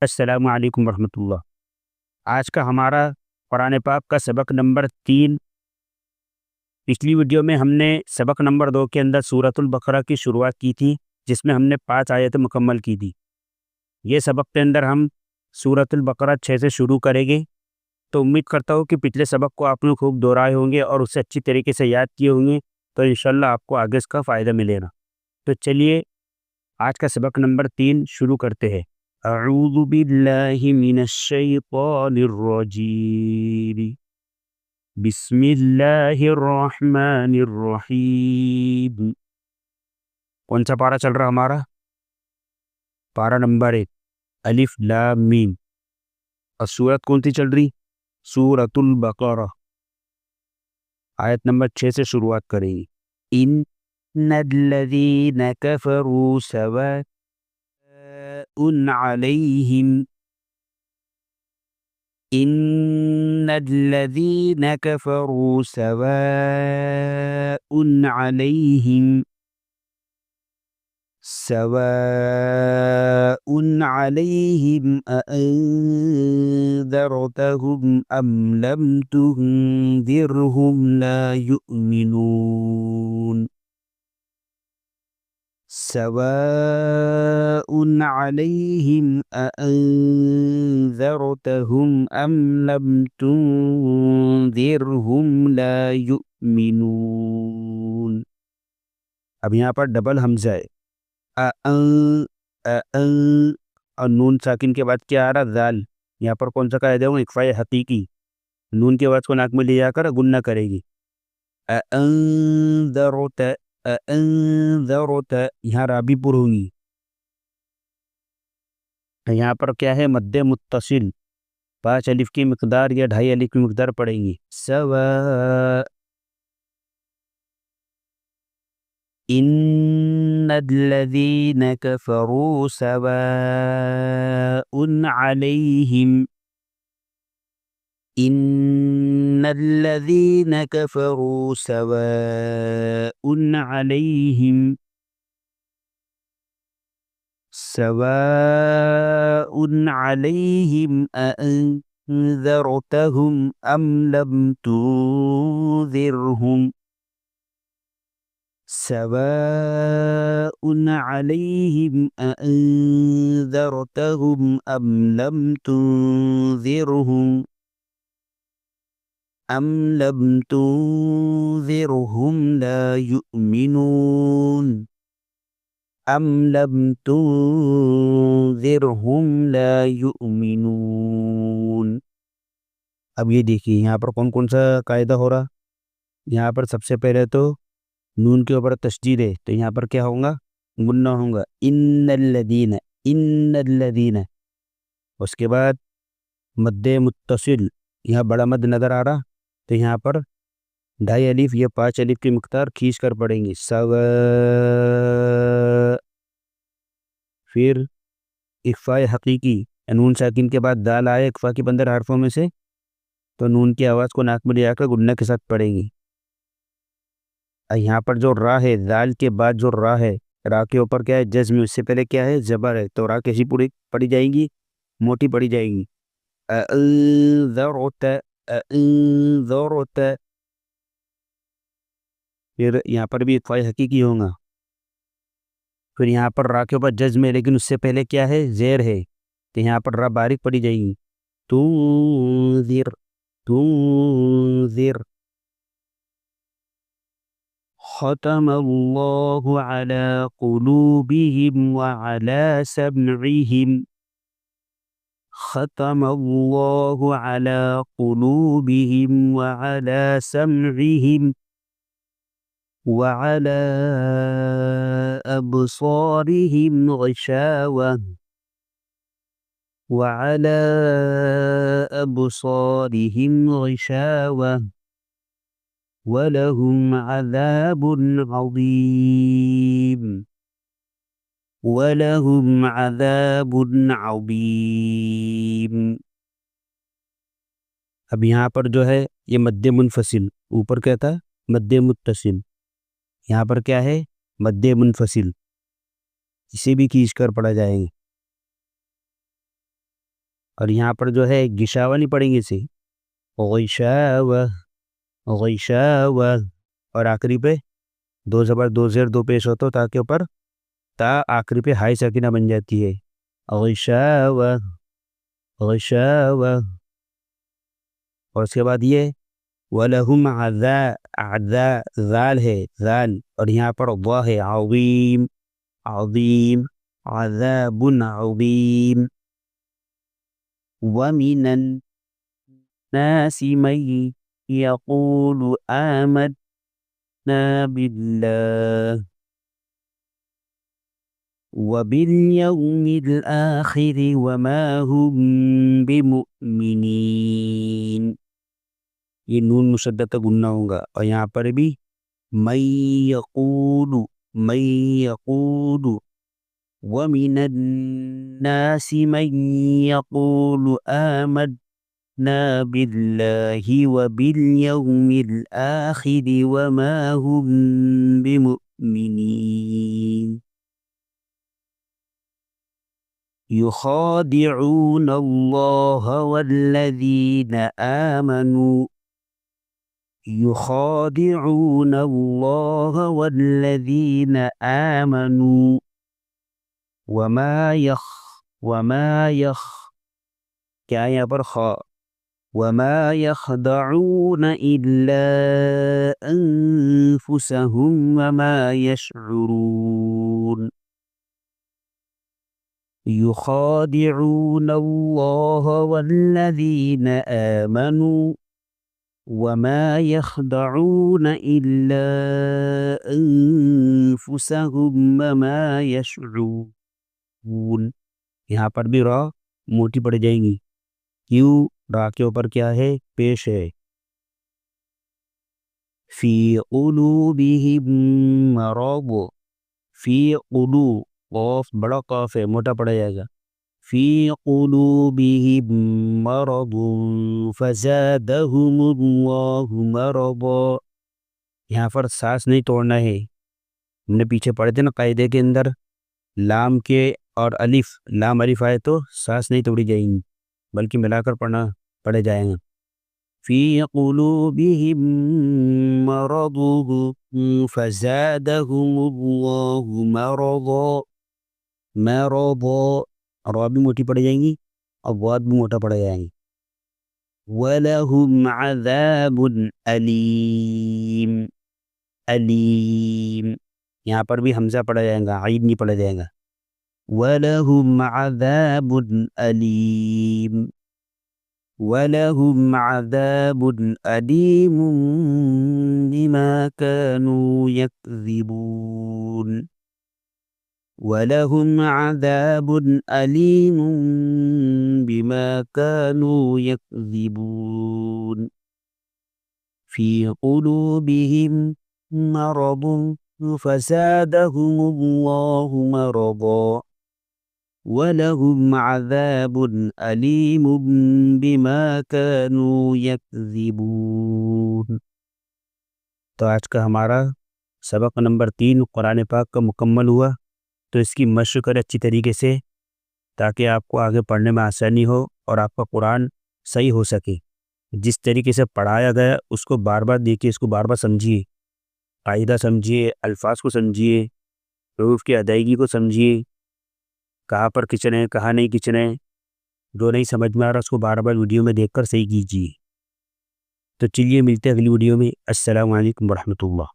अस्सलामु अलैकुम वरहमतुल्लाह। आज का हमारा कुरान पाक का सबक नंबर 3। पिछली वीडियो में हमने सबक नंबर 2 के अंदर सूरतुल बकरा की शुरुआत की थी, जिसमें हमने 5 आयतें मुकम्मल की थी। ये सबक के अंदर हम सूरतुल बकरा 6 से शुरू करेंगे। तो उम्मीद करता हूँ कि पिछले सबक को आपने खूब दोहराए होंगे और उसे अच्छी तरीके से याद किए होंगे, तो इंशाल्लाह आपको आगे इसका फ़ायदा मिलेगा। तो चलिए आज का सबक नंबर 3 शुरू करते हैं। अऊज़ु बिल्लाहि मिनश शैतानिर रजीम। बिस्मिल्लाहिर्रहमानिर्रहीम। कौन सा पारा चल रहा हमारा? पारा नंबर 1, अलिफ लाम मीम। और सूरत कौन सी चल रही? सूरतुल बकरा। आयत नंबर 6 से शुरुआत करेंगे। इन्नल्लज़ीना कफ़रू सवाउन अलैहिम। इन्नल्लज़ीना कफ़रू सवाउन अलैहिम अअन्ज़रतहुम अम लम तुन्ज़िरहुम ला युमिनून। सवाउन अलैहिम अअन्ज़रतहुम अम लम तुन्ज़िरहुम ला युमिनून। अब यहाँ पर डबल हमज़ा है। और नून साकिन के बाद क्या आ रहा? ज़ाल। यहाँ पर कौन सा कायदा है? इक़फ़ाए हक़ीक़ी। नून के आवाज़ को नाक में ले जाकर गुन्ना करेगी। अअन्ज़रत, अअन्ज़रत, यहाँ रा भी पुर होंगी। यहाँ पर क्या है? मद्दे मुत्तसिल। 5 अलिफ की मिक़दार या 2.5 अलिफ की मिक़दार पड़ेगी। सवा इन्नल्लज़ीना कफ़रू सवाउन अलैहिम। इन्नल्लज़ीना कफ़रू सवाउन अलैहिम सवाउन अलैहिम अअन्ज़रतहुम अम लम तुन्ज़िरहुम सवाउन अलैहिम अअन्ज़रतहुम अम लम तुन्ज़िरहुम ला युमिनून। अम लम तुन्ज़िरहुम ला युमिनून। अब ये देखिए यहाँ पर कौन कौन सा कायदा हो रहा? यहाँ पर सबसे पहले तो नून के ऊपर तशदीद है, तो यहाँ पर क्या होगा? गुन्ना होगा। इन्नल्लज़ीना, इन्नल्लज़ीना। उसके बाद मद्दे मुत्तसिल, यहाँ बड़ा मद नज़र आ रहा, तो यहाँ पर 2.5 अलिफ या 5 अलिफ की मिक़दार खींच कर पड़ेंगी। सवा। फिर इक़फ़ाए हक़ीक़ी, नून साकिन के बाद दाल आए इक़फ़ा के बंदर हरफों में से, तो नून की आवाज़ को नाक में ले जाकर गुन्ना के साथ पड़ेगी। यहाँ पर जो रा है, दाल के बाद जो रा है, रा के ऊपर क्या है? जज़्म। इससे पहले क्या है? ज़बर है, तो रा कैसी पूरी पड़ी जाएगी? मोटी पड़ी जाएगी। अअन्ज़रत, अअन्ज़रत। फिर यहाँ पर भी इक़फ़ाए हक़ीक़ी होगा। फिर यहाँ पर रा के ऊपर जज़्म है, लेकिन उससे पहले क्या है? ज़ेर है, तो यहाँ पर रा बारीक पड़ी जाएगी। तुन्ज़िर, तुन्ज़िर। ख़तमल्लाहु अला क़ुलूबिहिम व अला समइहिम। ख़तमल्लाहु अला क़ुलूबिहिम व अला समइहिम व अला अब्सारिहिम ग़िशावह व अला अब्सारिहिम ग़िशावह वलहुम अज़ाबुन अज़ीम, वलहुम अज़ाबुन अज़ीम। अब यहाँ पर जो है ये मद्दे मुनफसिल, ऊपर क्या था? मद्दे मुत्तसिल, यहाँ पर क्या है? मद्दे मुनफसिल। इसे भी खींच कर पढ़ा जाएगा। और यहाँ पर जो है गिशावा नहीं पढ़ेंगे इसे, गिशावा गिशावा। और आखिरी पे दो ज़बर दो ज़ेर दो पेश होता हो ताकि ऊपर ता आखिरी पे हाई सकीना बन जाती है, गिशावा गिशावा। और उसके बाद ये वलहुम अज़ा, अज़ा ज़ाल है ज़ाल, और यहाँ पर ज़ा है अज़ीम अज़ीम, अज़ाबुन अज़ीम। वमिनन नासि मन यक़ूलु आमन्ना बिल्लाह वबिल आखिर वमा हुम बिमुमिनीन। ये नून मुशद्दद का गुन्ना होगा। और यहाँ पर भी मैं यक़ूलु वमिनन नासि मन यक़ूलु आमन्ना बिल्लाहि वबिल यौमिल आखिर वमा हुम बिमुमिनीन। युखादिऊन अल्लाह वल्लज़ीन आमनू, युखादिऊन अल्लाह वल्लज़ीन आमनू वमा यख, क्या यहाँ पर खा, वमा यखदऊन इल्ला अनफुसहुम वमा यशउरून। युखादिऊन अल्लाह वल्लज़ीन आमनू वमा यखदऊन इल्ला अनफुसहुम वमा यशउरून। यहाँ पर भी रा मोटी पड़ जाएंगी, क्यों, रा के ऊपर क्या है, पेश है। फी क़ुलूबिहिम मरद, फी क़ुलू, क़ाफ बड़ा क़ाफ है मोटा पड़ जाएगा, फी क़ुलूबिहिम मरद फ़ज़ादहुमुल्लाहु मरदा। यहाँ पर सांस नहीं तोड़ना है, हमने पीछे पढ़े थे ना कायदे के अंदर, लाम के और अलिफ, लाम अलिफ आए तो सांस नहीं तोड़ी जाएंगी बल्कि मिलाकर पढ़े जाएंगे। फ़ी क़ुलूबिहिम मरद फ़ज़ादहुमुल्लाहु मरदा, मरदा, रा भी मोटी पड़ जाएंगी और वाद भी मोटा पड़ जाएंगी। वलहुम अज़ाबुन अलीम, अलीम, यहाँ पर भी हमज़ा पड़ा जाएगा, आइन नहीं पड़ा जाएगा। वलहुम अज़ाबुन अलीम, वलहुम अज़ाबुन अलीम बिमा कानू यकज़िबून, वलहुम अज़ाबुन अलीम बिमा कानू यकज़िबून। फ़ी क़ुलूबिहिम मरद फ़ज़ादहुमुल्लाहु मरदा वलहुम अज़ाबुन अलीम बिमा कानू यकज़िबून। तो आज का हमारा सबक नंबर 3 कुरान पाक का मुकम्मल हुआ। तो इसकी मशक़ करें अच्छी तरीके से ताकि आपको आगे पढ़ने में आसानी हो और आपका कुरान सही हो सके। जिस तरीके से पढ़ाया गया उसको बार बार देखिए, इसको बार बार समझिए, कायदा समझिए, अल्फाज को समझिए, रूफ़ की अदायगी को समझिए, कहाँ पर किचन है कहाँ नहीं किचन है, जो नहीं समझ में आ रहा उसको बार बार वीडियो में देखकर सही कीजिए। तो चलिए मिलते हैं अगली वीडियो में। अस्सलामु अलैकुम वरहमतुल्लाह।